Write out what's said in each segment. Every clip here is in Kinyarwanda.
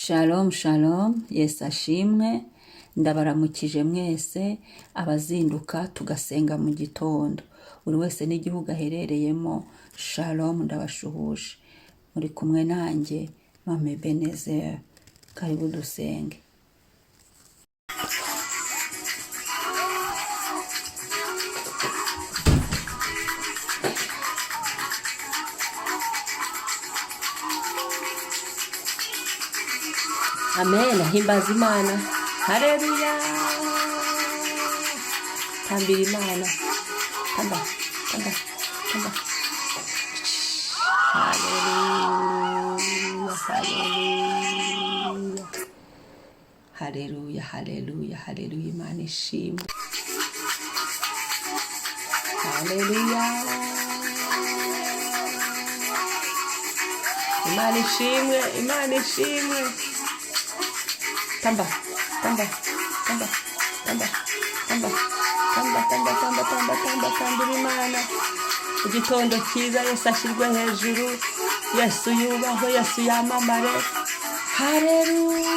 Shalom shalom, Yesu ashimwe, ndabaramukije mwese abazinduka tugasenga mu gitondo. Buri wese n'igihugu aherereyemo, shalom ndabashuhuje. Muri kumwe nanjye, Mama Ebenezer, karibu dusenge. Amen, himbaza Imana. Haleluya. Tambira Imana. Tamba. Haleluya, haleluya. Haleluya, Imana ishimwe. Haleluya. Imana ishimwe. Tamba Imana. Igitondo cyiza, Yesu ashyirwe hejuru, Yesu yubahwe, Yesu yamamare. Haleluya.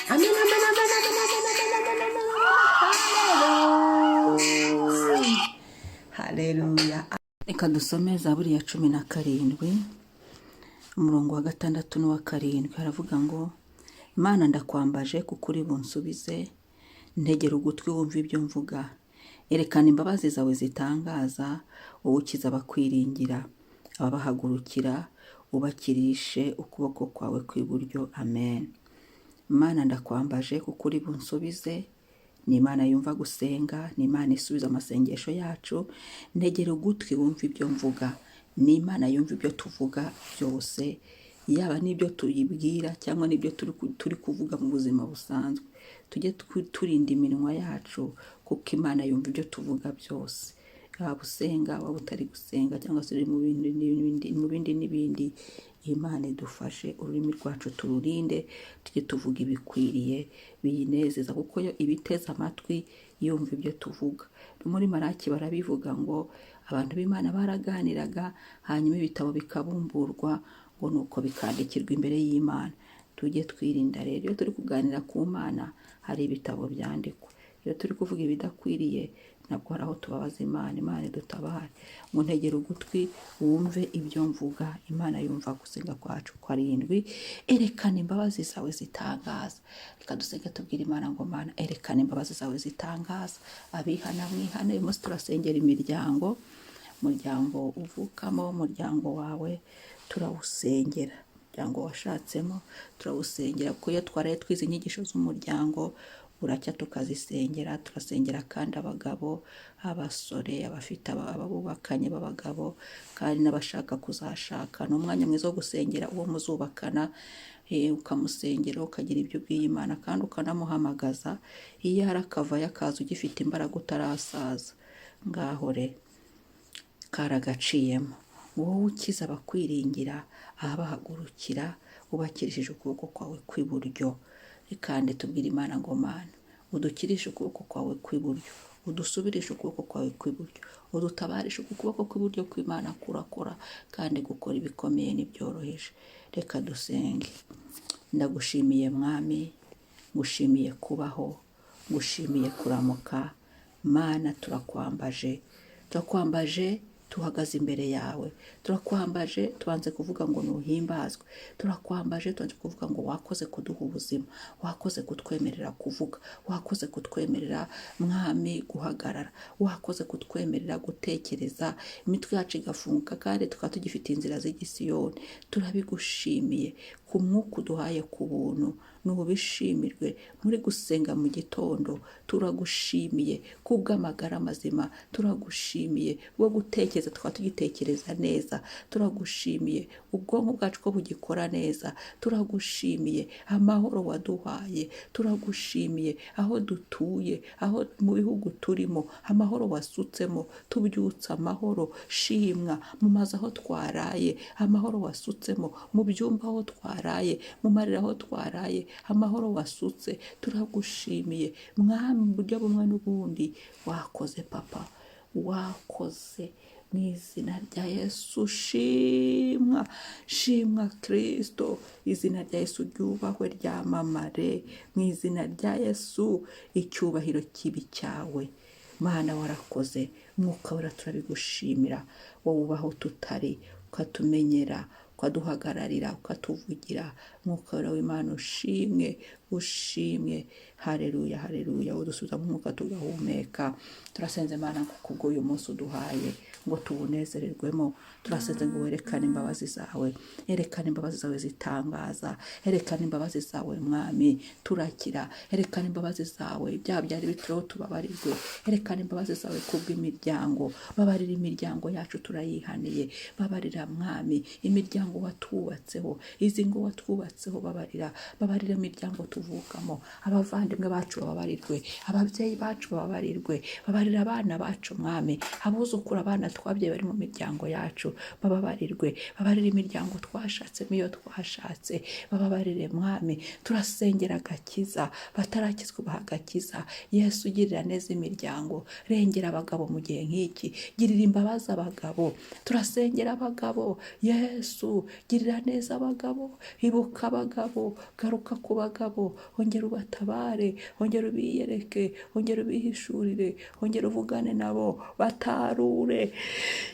Amen. Haleluya. Reka dusome Zaburi ya 17, umurongo wa 6 n'uwa 7. Haravuga ngo, Imana ndakwambaje kuko uri bunsubize, ntegera ugutwi wumva ibyo mvuga. Erekana imbabazi zawe zitangaza, wowe ukiza abakwiringira, ababahagurukira ubakirishe ukuboko kwawe kw'iburyo. Amen. Imana ndakwambaje kuko uri bunsubize. Ni Imana yumva gusenga, ni Imana isubiza amasengesho yacu. Ntegera ugutwi wumva ibyo mvuga. Ni Imana yumva ibyo tuvuga byose, yaba n'ibyo tuyibwira cyangwa n'ibyo turi kuvuga mu buzima busanzwe. Tujye turinda iminwa yacu kuko Imana yumva ibyo tuvuga byose. Waba usenga, waba utari gusenga, cyangwa se uri mu bindi n'ibindi, Imana idufashe, ururimi rwacu tururinde, tujye tuvuga ibikwiriye biyinezeza, kuko yo ibiteza amatwi yumva ibyo tuvuga. Muri Maraki barabivuga ngo abantu b'Imana baraganiraga, hanyuma ibitabo bikabumburwa, ngo nuko bikandikirwa imbere y'Imana. Tujye twirinda rero, iyo turi kuganira ku Mana hari ibitabo byandikwa. Iyo turi kuvuga ibidakwiriye, nabwo hari aho tubabaza Imana. Imana idutabare. Ngo ntegera ugutwi wumve ibyo mvuga. Imana yumva gusenga kwacu. 7, erekana imbabazi zawe zitangaza. Reka dusenge tubwire Imana ngo, Mana erekana imbabazi zawe zitangaza. Abihana mwihane. Uyu munsi turasengera imiryango, umuryango uvukamo, umuryango wawe turawusengera, umuryango washatsemo turawusengera, kuko iyo twaraye twize inyigisho z'umuryango buracya tukazisengera. Turasengera kandi abagabo, abasore, abafite ababubakanye b'abagabo, kandi n'abashaka kuzashaka. Ni umwanya mwiza wo gusengera uwo muzubakana, ukamusengera, ukagira ibyo ubwiye Imana, kandi ukanamuhamagaza. Iyo hari akavayo akaza ugifite imbaraga utarasaza, ngaho re karagaciyemo. Wowe ukiza abakwiringira, ababahagurukira ubakirishije ukuboko kwawe kw'iburyo. Kandi tubwire Imana ngo, Mana udukirishe ukuboko kwawe kw'iburyo, udusubirishe ukuboko kwawe kw'iburyo, udutabarishe ukuboko kw'iburyo kw'Imana kurakora kandi gukora ibikomeye n'ibyoroheje. Reka dusenge. Ndagushimiye Mwami, ngushimiye kubaho, ngushimiye kuramuka. Mana turakwambaje tuhagaze imbere yawe. Turakwambaje tubanze kuvuga ngo nuhimbazwe. Turakwambaje tubanze kuvuga ngo wakoze kuduha ubuzima, wakoze kutwemerera kuvuga, wakoze kutwemerera Mwami guhagarara, wakoze kutwemerera gutekereza, imitwe yacu igafunguka kandi tukaba tugifite inzira z'igisiyoni. Turabigushimiye ku mwuka uduhaye ku buntu. nubishimirwe. Muri gusenga mu gitondo turagushimiye kubw'amagara mazima, turagushimiye bwo gutekereza tukaba tugitekereza neza, turagushimiye ubwonko bwacu ko bugikora neza, turagushimiye amahoro waduhaye, turagushimiye aho dutuye, aho mu bihugu turimo amahoro wasutsemo, tubyutsa amahoro. Shimwa mu mazu aho twaraye, amahoro wasutsemo, mu byumba aho twaraye, mu marira aho twaraye, amahoro wasutse. Turagushimiye Mwami mu buryo bumwe n'ubundi. Wakoze Papa, wakoze mu izina rya Yesu. Shimwa, shimwa Kristo, izina rya Yesu ryubahwe, ryamamare mu izina rya Yesu. Icyubahiro kibi cyawe Mana, warakoze. Mwuka wera turabigushimira, wowe ubaho tutari, ukatumenyera, ukaduhagararira, ukatuvugira. Mwuka wera w'Imana ushimwe, ushimwe. Haleluya, haleluya. Udusubiza mu mwuka tugahumeka. Turasenze Mana kubwo uyu munsi uduhaye ngo tuwunezererwemo. Turasenze ngo werekane imbabazi zawe, erekane imbabazi zawe zitangaza, erekane imbabazi zawe Mwami, turakira. Erekane imbabazi zawe, ibyaha byari bituriho tubabarirwe. Erekane imbabazi zawe kubw'imiryango, babarira imiryango yacu turayihaniye. Babarira Mwami imiryango watubatseho, izi ngo watwubatseho, babarira imiryango tuvukamo. Abavandimwe bacu bababarirwe, ababyeyi bacu bababarirwe, babarira abana bacu Mwami, abuzukura abana twabyaye bari mu miryango yacu bababarirwe. Babarira imiryango twashatsemo iyo twashatse, bababarire Mwami. Turasengera agakiza, batarakizwa ubaha agakiza. Yesu ugirira neza imiryango, rengera abagabo mu gihe nk'iki, girira imbabazi abagabo. Turasengera abagabo, Yesu girira neza abagabo, ibuka abagabo, garuka ku bagabo, ongera ubatabare, ongera ubiyereke, ongera ubihishurire, ongera uvugane nabo, batarure.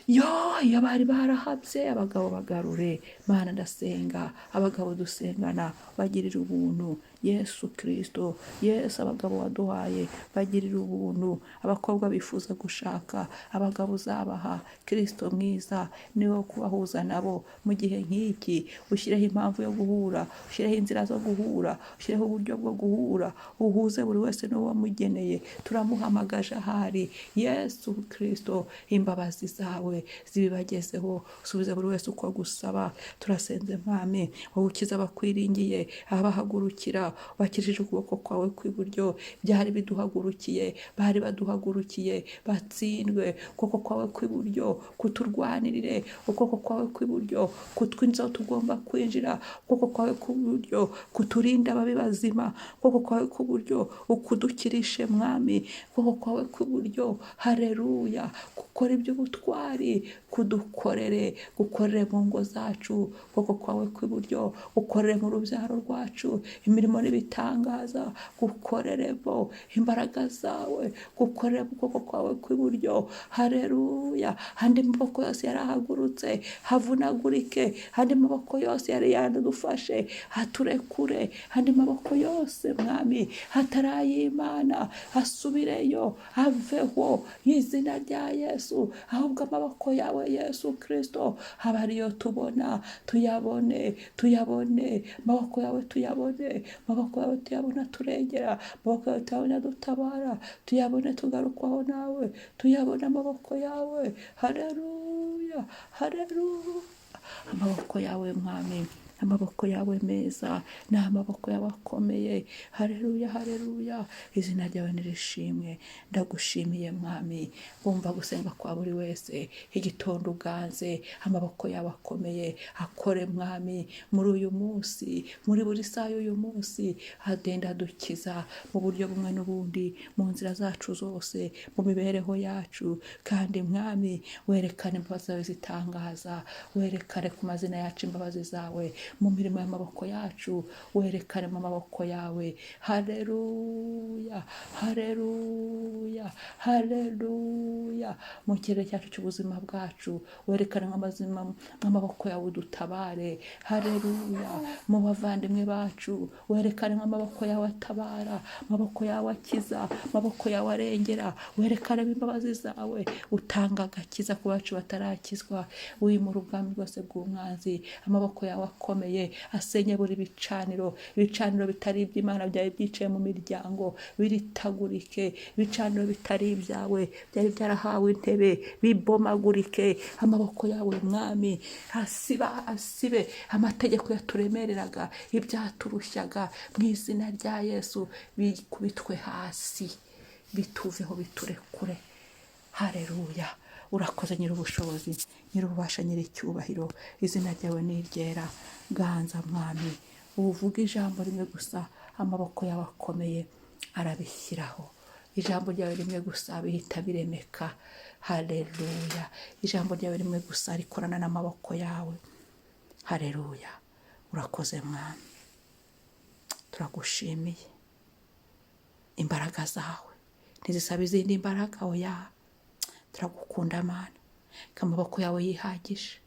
Iyo bari barahabye abagabo bagarure. Mana ndasenga abagabo dusengana, bagirira ubuntu Yesu Kristo. Yesu abagabo waduhaye bagirira ubuntu. Abakobwa bifuza gushaka abagabo uzabaha, Kristo mwiza niwe wo kubahuza nabo mu gihe nk'iki. Ushyireho impamvu yo guhura, ushyireho inzira zo guhura, ushyireho uburyo bwo guhura, uhuze buri wese n'uwo wamugeneye. Turamuhamagaje ahari Yesu Kristo, imbabazi zawe zibibagezeho, usubize buri wese uko gusaba. Turasenze Mwami, wowe ukiza abakwiringiye, abahagurukira, bakirije ukuboko kwawe kw'iburyo. Byari biduhagurukiye, bari baduhagurukiye, batsindwe. Ukuboko kwawe kw'iburyo kuturwanirire, ukuboko kwawe kw'iburyo kutwinjiza tugomba kwinjira, ukuboko kwawe kw'iburyo kuturinda ababi bazima, ukuboko kwawe kw'iburyo ukudukirishe Mwami, ukuboko kwawe kw'iburyo haleluya gukora iby'ubutwari, kudukorere, gukorere mu ngo zacu. Ukuboko kwawe kw'iburyo gukorere mu rubyaro rwacu, imirimo n'ibitangaza gukoreremo. Imbaraga zawe gukorere mu kuboko kwawe kw'iburyo, haleluya. Andi maboko yose yarahagurutse havunagurike, andi maboko yose yari yadufashe haturekure, andi maboko yose Mwami hatarayimana asubireyo, aveho izina rya Yesu. Ahubwo amaboko yawe Yesu Kristo haba ariyo tubona, tuyabone, tuyabone. Amaboko yawe tuyabone, amaboko yawe tuyabona turengera, amaboko yawe tuyabona dutabara, tuyabone tugarukwaho nawe, tuyabone amaboko yawe. Haleluya, haleluya. Amaboko yawe Mwami, amaboko yawe meza, ni amaboko yawe akomeye. Haleluya, haleluya. Izina ryawe nirishimwe. Ndagushimiye Mwami, wumva gusenga kwa buri wese. Igitondo uganze, amaboko yawe akomeye akore Mwami muri uyu munsi, muri buri saa y'uyu munsi. Agenda dukiza mu buryo bumwe n'ubundi, mu nzira zacu zose, mu mibereho yacu. Kandi Mwami werekane imbabazi zawe zitangaza, werekane ku mazina yacu imbabazi zawe, mu mirimo y'amaboko yacu werekane mu maboko yawe. Haleluya, haleluya, haleluya. Mu kirere cyacu cy'ubuzima bwacu werekane nk'amaboko yawe udutabare. Haleluya. Mu bavandimwe bacu werekane nk'amaboko yawe atabara, amaboko yawe akiza, amaboko yawe arengera. Werekane imbabazi zawe, utanga agakiza ku bacu batarakizwa. Wimura ubwami bwose bw'umwanzi, amaboko yawe akomeye akomeye, asenye buri ibicaniro bitari iby'Imana byari byicaye mu miryango, biritagurike. Ibicaniro bitari ibyawe byari byarahawe intebe, bibomagurike. Amaboko yawe Mwami asibe amategeko yaturemereraga, ibyaturushyaga, mu izina rya Yesu bikubitwe hasi, bituveho, biturekure. Haleluya. Urakoze nyir'ubushobozi, nyir'ububasha, nyir'icyubahiro. Izina ryawe ni iryera. Ganza Mwami, uvuga ijambo rimwe gusa, amaboko yawe akomeye arabishyiraho. Ijambo ryawe rimwe gusa bihita biremeka. Haleluya. Ijambo ryawe rimwe gusa rikorana n'amaboko yawe. Haleluya. Urakoze Mwami, turagushimiye. Imbaraga zawe ntizisaba izindi mbaraga, oya. Turagukunda Mana, kamaboko yawe yihagije.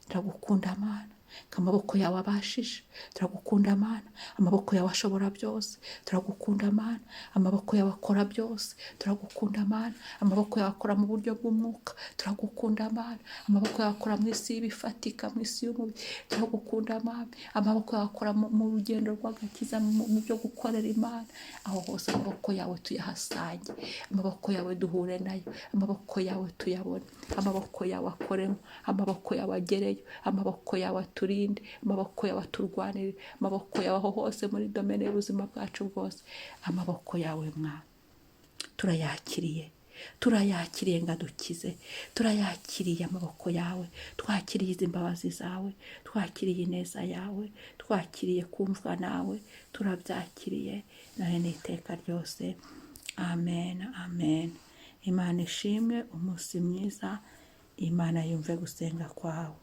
Turagukunda Mana, kamaboko yawe abashije. Turagukunda Mana, amaboko yawe ashobora byose. Turagukunda Mana, amaboko yawe akora byose. Turagukunda Mana, amaboko yawe akora mu buryo bw'umwuka. Turagukunda Mana, amaboko yawe akora mu isi y'ibifatika, mu isi y'umubiri. Turagukunda Mana, amaboko yawe akora mu rugendo rw'agakiza, mu byo gukorera Imana. Aho hose amaboko yawe tuyahasange, amaboko yawe duhure nayo, amaboko yawe tuyabone, amaboko yawe akoremo, amaboko yawe agereyo, amaboko yawe turinde, amaboko yawe turwanire, amaboko yawe aho hose muri domene y'ubuzima bwacu bwose. Amaboko yawe Mwami turayakiriye ngadukize. Turayakiriye amaboko yawe, twakiriye izi mbabazi zawe, twakiriye ineza yawe, twakiriye kumvwa nawe. Turabyakiriye none n'iteka ryose. Amen, amen. Imana ishimwe. Umunsi mwiza. Imana yumve gusenga kwawe.